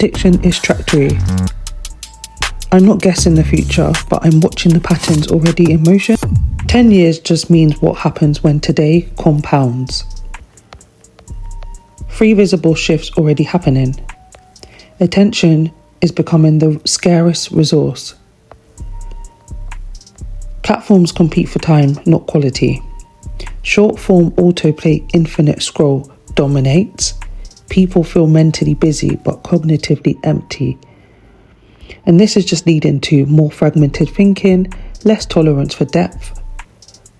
Prediction is trajectory. I'm not guessing the future, but I'm watching the patterns already in motion. 10 years just means what happens when today compounds. 3 visible shifts already happening. Attention is becoming the scarce resource. Platforms compete for time, not quality. Short-form autoplay infinite scroll dominates. People feel mentally busy but cognitively empty. And this is just leading to more fragmented thinking, less tolerance for depth.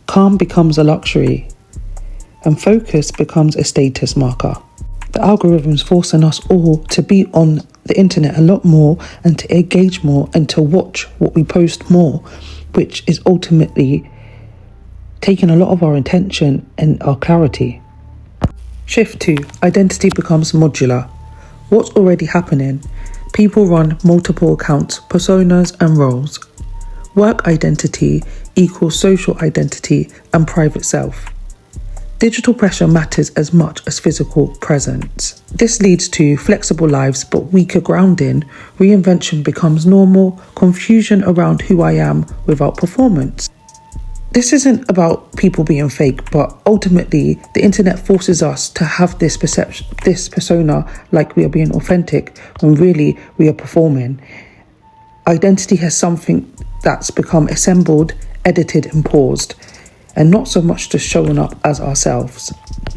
Calm becomes a luxury, and focus becomes a status marker. The algorithms forcing us all to be on the internet a lot more and to engage more and to watch what we post more, which is ultimately taking a lot of our attention and our clarity. Shift 2. Identity becomes modular. What's already happening? People run multiple accounts, personas and roles. Work identity equals social identity and private self. Digital pressure matters as much as physical presence. This leads to flexible lives but weaker grounding. Reinvention becomes normal, confusion around who I am without performance. This isn't about people being fake, but ultimately the internet forces us to have this perception, this persona, like we are being authentic when really we are performing. Identity has something that's become assembled, edited and paused, and not so much just showing up as ourselves.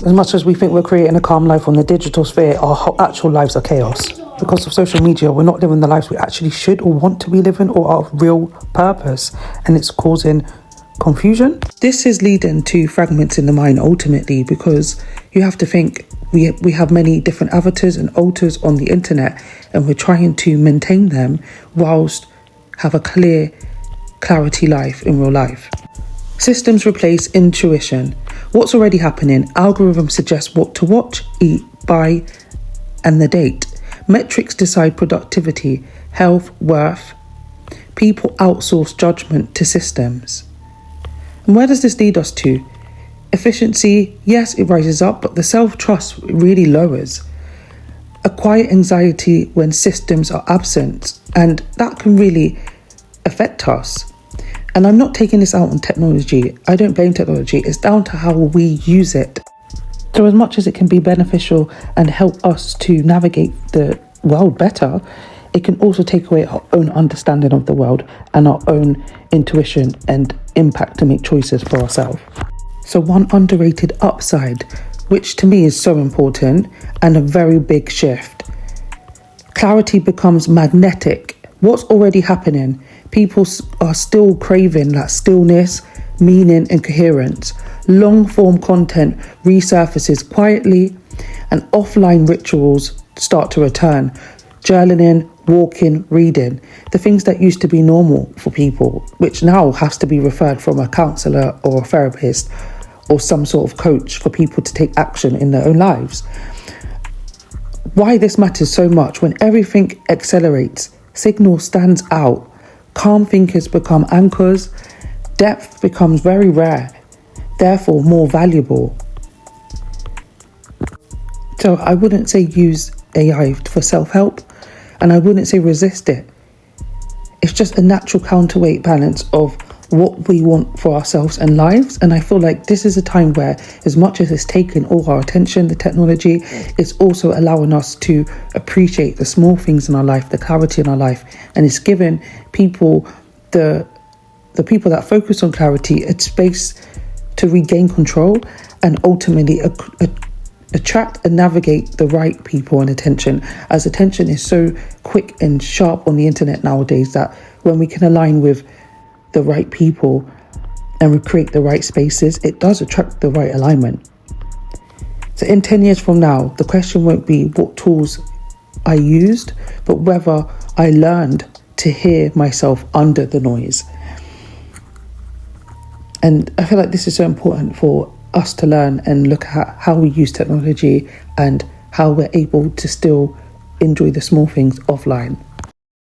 As much as we think we're creating a calm life on the digital sphere, our actual lives are chaos. Because of social media, we're not living the lives we actually should or want to be living or our real purpose, and it's causing confusion. This is leading to fragments in the mind ultimately, because you have to think we have many different avatars and alters on the internet, and we're trying to maintain them whilst have a clarity life in real life. Systems replace intuition. What's already happening? Algorithms suggest what to watch, eat, buy, and the date. Metrics decide productivity, health, worth. People outsource judgment to systems. And where does this lead us to? Efficiency, yes, it rises up, but the self-trust really lowers. A quiet anxiety when systems are absent, and that can really affect us. And I'm not taking this out on technology. I don't blame technology. It's down to how we use it. So as much as it can be beneficial and help us to navigate the world better, it can also take away our own understanding of the world and our own intuition and impact to make choices for ourselves. So one underrated upside, which to me is so important and a very big shift. Clarity becomes magnetic. What's already happening? People are still craving that stillness, meaning and coherence. Long form content resurfaces quietly and offline rituals start to return. Journaling, walking, reading, the things that used to be normal for people, which now has to be referred from a counsellor or a therapist or some sort of coach for people to take action in their own lives. Why this matters so much: when everything accelerates, signal stands out, calm thinkers become anchors, depth becomes very rare, therefore more valuable. So I wouldn't say use AI for self-help, and I wouldn't say resist it. It's just a natural counterweight balance of what we want for ourselves and lives. And I feel like this is a time where, as much as it's taken all our attention, the technology, it's also allowing us to appreciate the small things in our life, the clarity in our life. And it's given people, the people that focus on clarity, a space to regain control and ultimately attract and navigate the right people and attention, as attention is so quick and sharp on the internet nowadays that when we can align with the right people and recreate the right spaces, it does attract the right alignment. So in 10 years from now, the question won't be what tools I used, but whether I learned to hear myself under the noise. And I feel like this is so important for us to learn and look at how we use technology and how we're able to still enjoy the small things offline.